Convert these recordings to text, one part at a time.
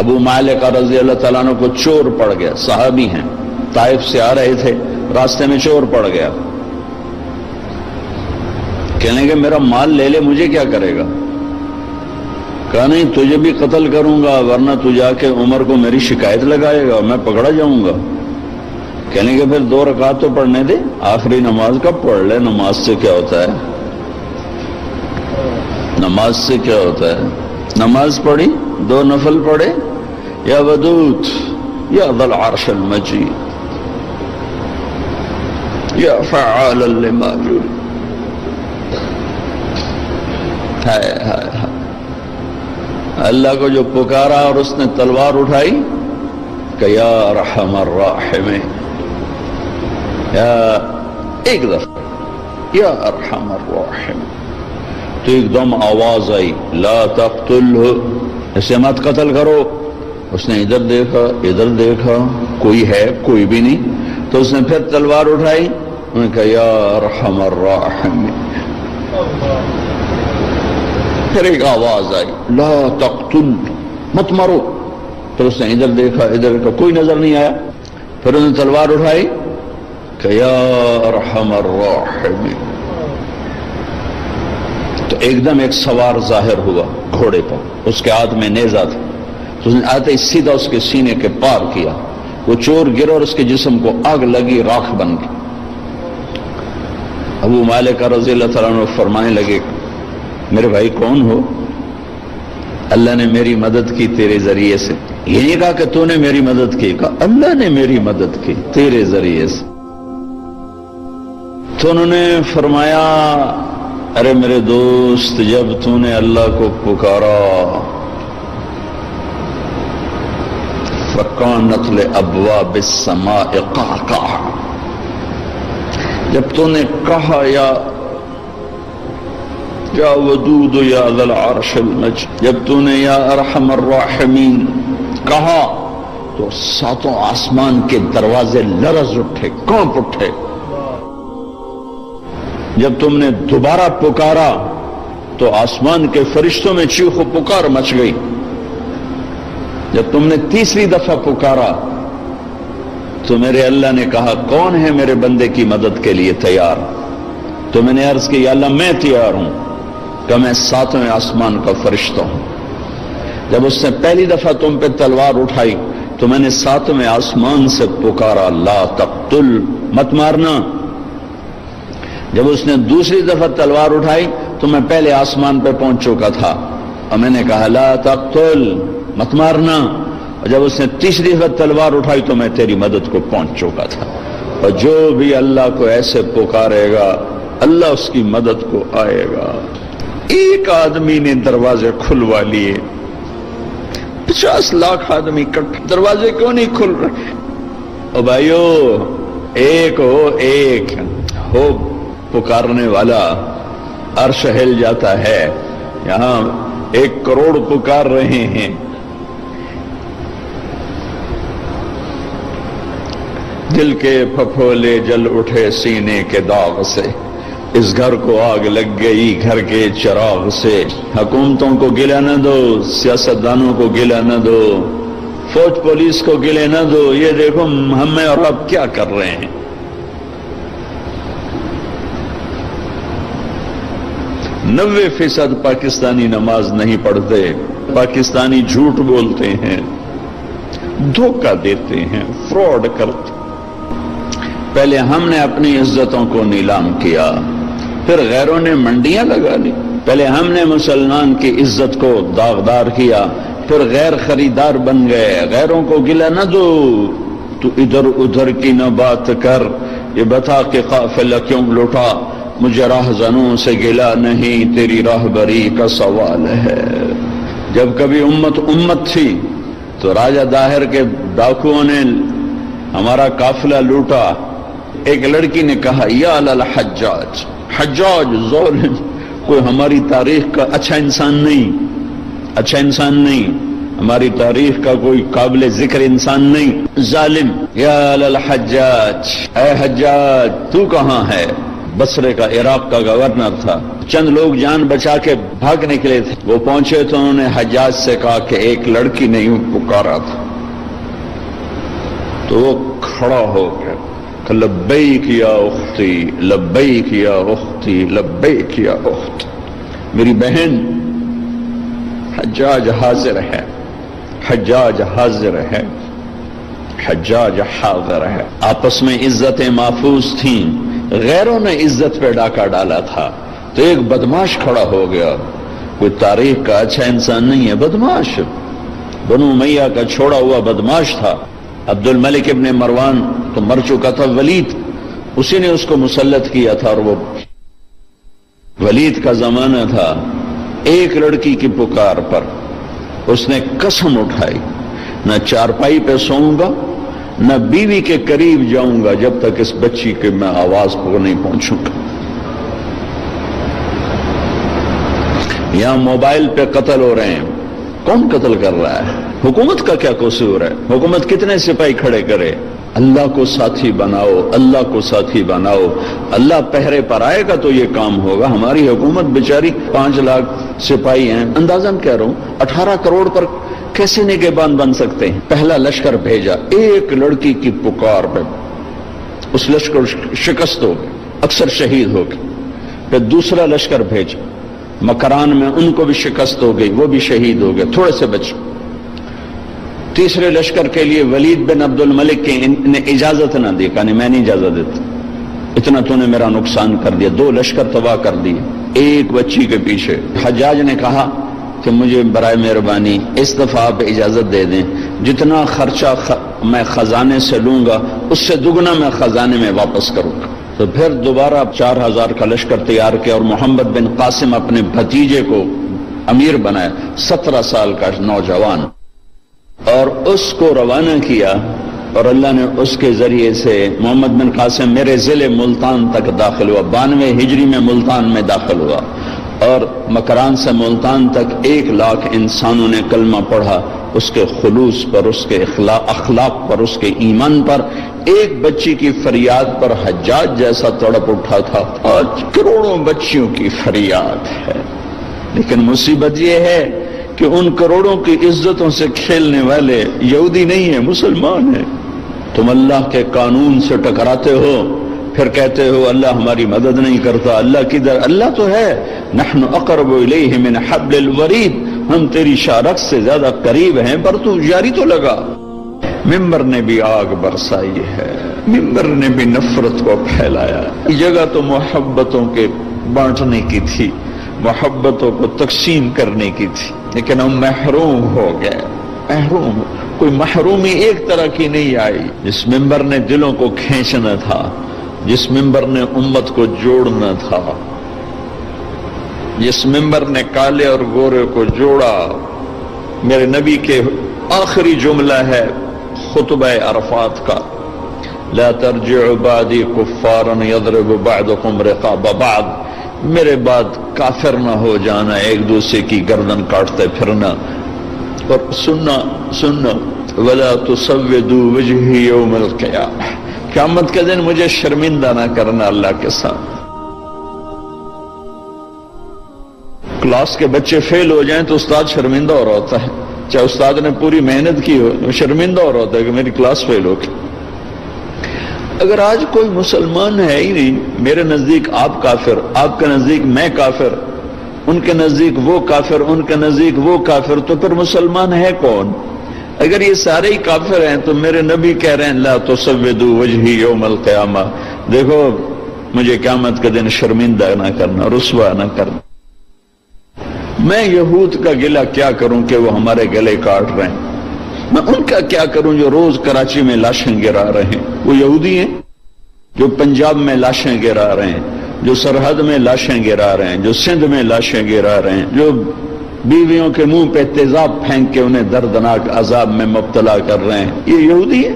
ابو مالک رضی اللہ تعالیٰ عنہ کو چور پڑ گیا، صحابی ہیں، طائف سے آ رہے تھے، راستے میں چور پڑ گیا، کہنے کہ میرا مال لے لے، مجھے کیا کرے گا؟ کہا نہیں، تجھے بھی قتل کروں گا، ورنہ تو جا کے عمر کو میری شکایت لگائے گا، میں پکڑا جاؤں گا۔ کہنے کہ پھر 2 رکعت تو پڑھنے دے، آخری نماز کا پڑھ لے، نماز سے کیا ہوتا ہے؟ نماز سے کیا ہوتا ہے؟ نماز پڑھی، 2 نفل پڑھے، یا ودود یا ذا العرش المجید یا فعالا لما یرید۔ اللہ کو جو پکارا اور اس نے تلوار اٹھائی کہ یا ارحم الراحمین، یا ایک دفعہ یا ارحم الراحمین، تو ایک دم آواز آئی لا تقتلہ، اسے مت قتل کرو۔ اس نے ادھر دیکھا ادھر دیکھا، کوئی ہے؟ کوئی بھی نہیں۔ تو اس نے پھر تلوار اٹھائی، انہوں نے کہا یا ارحم الراحمین۔ پھر ایک آواز آئی لا تقتل، مت مارو۔ پھر اس نے ادھر دیکھا ادھر دیکھا، کوئی نظر نہیں آیا۔ پھر انہوں نے تلوار اٹھائی کہ یا ارحم الراحمین۔ تو ایک دم ایک سوار ظاہر ہوا گھوڑے پر، اس کے ہاتھ میں نیزہ تھا، تو اس نے آتے ہی سیدھا اس کے سینے کے پار کیا، وہ چور گرا اور اس کے جسم کو آگ لگی، راکھ بن گئی۔ ابو مالک رضی اللہ تعالیٰ عنہ فرمانے لگے میرے بھائی کون ہو؟ اللہ نے میری مدد کی تیرے ذریعے سے۔ یہ نہیں کہا کہ تو نے میری مدد کی، کہا اللہ نے میری مدد کی تیرے ذریعے سے۔ تو انہوں نے فرمایا ارے میرے دوست، جب تو نے اللہ کو پکارا فَكَانَتْ لِأَبْوَابِ السَّمَاءِ قَعْقَعًا، جب تو نے کہا یا ودود یا ذا العرش المجید، جب تو نے یا ارحم الراحمین کہا تو 7 آسمان کے دروازے لرز اٹھے، کانپ اٹھے۔ جب تم نے دوبارہ پکارا تو آسمان کے فرشتوں میں چیخ و پکار مچ گئی۔ جب تم نے تیسری دفعہ پکارا تو میرے اللہ نے کہا کون ہے میرے بندے کی مدد کے لیے تیار؟ تو میں نے عرض کی یا اللہ میں تیار ہوں، کہ میں 7ویں آسمان کا فرشتہ ہوں۔ جب اس نے پہلی دفعہ تم پہ تلوار اٹھائی تو میں نے 7ویں آسمان سے پکارا لا تقتل، مت مارنا۔ جب اس نے دوسری دفعہ تلوار اٹھائی تو میں پہلے آسمان پہ پہنچ چکا تھا اور میں نے کہا لا تقتل، مت مارنا۔ اور جب اس نے تیسری دفعہ تلوار اٹھائی تو میں تیری مدد کو پہنچ چکا تھا۔ اور جو بھی اللہ کو ایسے پکارے گا اللہ اس کی مدد کو آئے گا۔ ایک آدمی نے دروازے کھلوا لیے، 50 لاکھ آدمی دروازے کیوں نہیں کھل رہے؟ او بھائیو، ایک ہو پکارنے والا، عرش ہل جاتا ہے۔ یہاں 1 کروڑ پکار رہے ہیں، دل کے پھپھولے جل اٹھے سینے کے داغ سے، اس گھر کو آگ لگ گئی گھر کے چراغ سے۔ حکومتوں کو گلہ نہ دو، سیاستدانوں کو گلہ نہ دو، فوج پولیس کو گلہ نہ دو، یہ دیکھو ہمیں اور اب کیا کر رہے ہیں۔ 90% پاکستانی نماز نہیں پڑھتے، پاکستانی جھوٹ بولتے ہیں، دھوکہ دیتے ہیں، فراڈ کرتے۔ پہلے ہم نے اپنی عزتوں کو نیلام کیا، پھر غیروں نے منڈیاں لگا لی۔ پہلے ہم نے مسلمان کی عزت کو داغدار کیا، پھر غیر خریدار بن گئے۔ غیروں کو گلہ نہ دو، تو ادھر ادھر کی نہ بات کر، یہ بتا کہ قافلہ کیوں لوٹا، مجھے راہزنوں سے گلہ نہیں، تیری راہبری کا سوال ہے۔ جب کبھی امت تھی تو راجہ داہر کے ڈاکوؤں نے ہمارا قافلہ لوٹا۔ ایک لڑکی نے کہا یا للحجاج، حجاج ظالم، کوئی ہماری تاریخ کا اچھا انسان نہیں، ہماری تاریخ کا کوئی قابل ذکر انسان نہیں، ظالم۔ یا للحجاج، اے حجاج تو کہاں ہے؟ بصرے کا، عراق کا گورنر تھا. چند لوگ جان بچا کے بھاگ نکلے تھے. وہ پہنچے تو انہوں نے حجاج سے کہا کہ ایک لڑکی نے یوں پکارا تھا. تو وہ کھڑا ہو گیا کہ لبیک یا اختی، لبیک یا اختی، لبیک یا اخت. میری بہن حجاج حاضر ہے، حجاج حاضر ہے، حجاج حاضر ہے. آپس میں عزتیں محفوظ تھیں، غیروں نے عزت پہ ڈاکہ ڈالا تھا. تو ایک بدماش کھڑا ہو گیا، کوئی تاریخ کا اچھا انسان نہیں ہے، بدماش، بنو امیہ کا چھوڑا ہوا بدماش تھا. عبد الملک ابن مروان تو مر چکا تھا، ولید اسی نے اس کو مسلط کیا تھا. اور وہ ولید کا زمانہ تھا. ایک لڑکی کی پکار پر اس نے قسم اٹھائی، نہ چارپائی پہ سوؤں گا، نہ بیوی کے قریب جاؤں گا جب تک اس بچی کے میں آواز کو نہیں پہنچوں گا. یہاں موبائل پہ قتل ہو رہے ہیں، کون قتل کر رہا ہے؟ حکومت کا کیا قصور ہے؟ حکومت کتنے سپاہی کھڑے کرے؟ اللہ کو ساتھی بناؤ، اللہ کو ساتھی بناؤ. اللہ پہرے پر آئے گا تو یہ کام ہوگا. ہماری حکومت بیچاری 5 لاکھ سپاہی ہیں، اندازاً کہہ رہا ہوں 18 کروڑ پر کیسے نگہبان بن سکتے ہیں؟ پہلا لشکر بھیجا، ایک لڑکی کی پکار پہ اس لشکر شکست ہو گئی، اکثر شہید ہو گئے. پھر دوسرا لشکر بھیجا، مکران میں ان کو بھی شکست ہو گئی، وہ بھی شہید ہو گئے، تھوڑے سے بچے. تیسرے لشکر کے لیے ولید بن عبد الملک نے اجازت نہ دی، کہا میں نہیں اجازت دیتا، اتنا تو نے میرا نقصان کر دیا. 2 لشکر تباہ کر دیے ایک بچی کے پیچھے. حجاج نے کہا کہ مجھے برائے مہربانی اس دفعہ آپ اجازت دے دیں، جتنا خرچہ میں خزانے سے لوں گا اس سے دگنا میں خزانے میں واپس کروں گا. تو پھر دوبارہ 4000 کا لشکر تیار کیا اور محمد بن قاسم اپنے بھتیجے کو امیر بنایا، 17 سال کا نوجوان، اور اس کو روانہ کیا. اور اللہ نے اس کے ذریعے سے محمد بن قاسم میرے ضلع ملتان تک داخل ہوا. 92 ہجری میں ملتان میں داخل ہوا اور مکران سے ملتان تک 1 لاکھ انسانوں نے کلمہ پڑھا. اس کے خلوص پر، اس کے اخلاق پر، اس کے ایمان پر. ایک بچی کی فریاد پر حجاج جیسا تڑپ اٹھا تھا. آج کروڑوں بچیوں کی فریاد ہے، لیکن مصیبت یہ ہے کہ ان کروڑوں کی عزتوں سے کھیلنے والے یہودی نہیں ہیں، مسلمان ہیں. تم اللہ کے قانون سے ٹکراتے ہو، پھر کہتے ہو اللہ ہماری مدد نہیں کرتا. اللہ کدھر؟ اللہ تو ہے. نحن اقرب الیہ من حبل الورید، ہم تیری شارک سے زیادہ قریب ہیں، پر تو جاری تو لگا. ممبر نے بھی آگ برسائی ہے، ممبر نے بھی نفرت کو پھیلایا. یہ جگہ تو محبتوں کے بانٹنے کی تھی، محبتوں کو تقسیم کرنے کی تھی، لیکن ہم محروم ہو گئے. محروم، کوئی محرومی ایک طرح کی نہیں آئی. جس ممبر نے دلوں کو کھینچنا تھا، جس ممبر نے امت کو جوڑنا تھا، جس ممبر نے کالے اور گورے کو جوڑا. میرے نبی کے آخری جملہ ہے خطبہ عرفات کا، لا ترجعوا بعدی کفارا یضرب بعضکم رقاب بعض. میرے بعد کافر نہ ہو جانا، ایک دوسرے کی گردن کاٹتے پھرنا. اور سننا ولا تسودوا وجهي يوم القيامة، قیامت کے دن مجھے شرمندہ نہ کرنا اللہ کے ساتھ. کلاس کے بچے فیل ہو جائیں تو استاد شرمندہ ہو رہا ہوتا ہے، چاہے استاد نے پوری محنت کی ہو، شرمندہ ہو رہا ہوتا ہے کہ میری کلاس فیل ہو گئی. اگر آج کوئی مسلمان ہے ہی نہیں، میرے نزدیک آپ کافر، آپ کے نزدیک میں کافر، ان کے نزدیک وہ کافر، ان کے نزدیک وہ کافر، تو پھر مسلمان ہے کون؟ اگر یہ سارے ہی کافر ہیں تو میرے نبی کہہ رہے ہیں لا تسودوا وجهي يوم القيامة، دیکھو مجھے قیامت کے دن شرمندہ نہ کرنا، رسوا نہ کرنا. میں یہود کا گلہ کیا کروں کہ وہ ہمارے گلے کاٹ رہے ہیں، میں ان کا کیا کروں جو روز کراچی میں لاشیں گرا رہے ہیں. وہ یہودی ہیں جو پنجاب میں لاشیں گرا رہے ہیں، جو سرحد میں لاشیں گرا رہے ہیں، جو سندھ میں لاشیں گرا رہے ہیں، جو بیویوں کے منہ پہ تیزاب پھینک کے انہیں دردناک عذاب میں مبتلا کر رہے ہیں. یہ یہودی ہے؟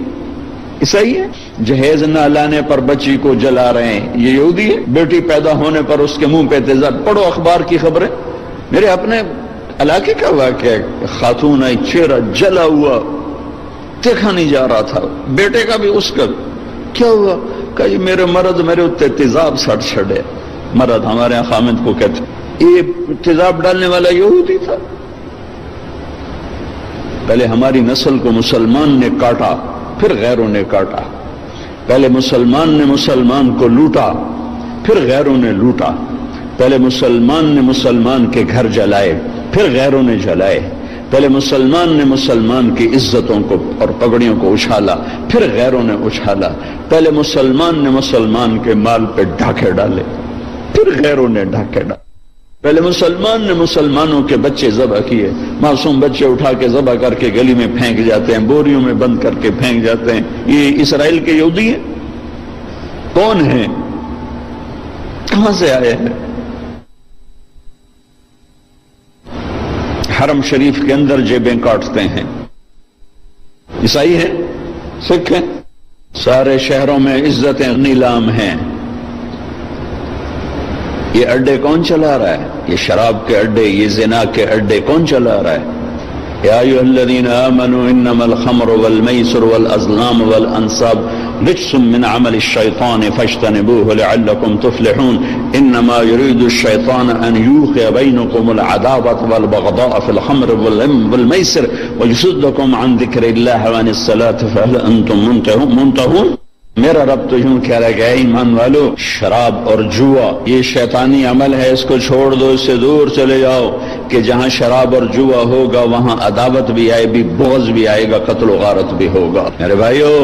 عیسائی ہے؟ جہیز نہ لانے پر بچی کو جلا رہے ہیں، یہ یہودی ہے؟ بیٹی پیدا ہونے پر اس کے منہ پہ تیزاب. پڑھو اخبار کی خبریں. میرے اپنے علاقے کا واقعہ، خاتون آئی، چہرہ جلا ہوا، دیکھا نہیں جا رہا تھا، بیٹے کا بھی اس کا. کیا ہوا؟ کہا یہ میرے مرد میرے اتنے تیزاب سٹ چھڑے. مرد ہمارے یہاں خامد کو کہتے. یہ تیزاب ڈالنے والا یہودی تھا. پہلے ہماری نسل کو مسلمان نے کاٹا پھر غیروں نے کاٹا. پہلے مسلمان نے مسلمان کو لوٹا پھر غیروں نے لوٹا. پہلے مسلمان نے مسلمان کے گھر جلائے پھر غیروں نے جلائے. پہلے مسلمان نے مسلمان کی عزتوں کو اور پگڑیوں کو اچھالا پھر غیروں نے اچھالا. پہلے مسلمان نے مسلمان کے مال پہ ڈھاکے ڈالے پھر غیروں نے ڈھاکے ڈالے. پہلے مسلمان نے مسلمانوں کے بچے ذبح کیے. معصوم بچے اٹھا کے ذبح کر کے گلی میں پھینک جاتے ہیں, بوریوں میں بند کر کے پھینک جاتے ہیں. یہ اسرائیل کے یہودی ہیں؟ کون ہیں؟ کہاں سے آئے ہیں؟ حرم شریف کے اندر جیبیں کاٹتے ہیں. عیسائی ہیں, سکھ ہیں. سارے شہروں میں عزتیں نیلام ہیں. یہ اڈے کون چلا رہا ہے؟ یہ شراب کے اڈے, یہ زنا کے اڈے کون چلا رہا ہے؟ یا ایھا الذین آمنوا انما الخمر والمیسر والازلام والانصاب رجس من عمل الشیطان فاجتنبوه لعلکم تفلحون. انما يريد الشیطان ان یوقع بینکم العداوة والبغضاء في الخمر والمیسر ویصدکم عن ذکر اللہ وعن الصلاة فهل انتم منتهون. میرا رب تو یوں کہہ رہا ہے ایمان والو, شراب اور جوا یہ شیطانی عمل ہے, اس کو چھوڑ دو, اس سے دور چلے جاؤ. کہ جہاں شراب اور جوا ہوگا وہاں عداوت بھی آئے گی, بغض بھی آئے گا, قتل و غارت بھی ہوگا. میرے بھائیو,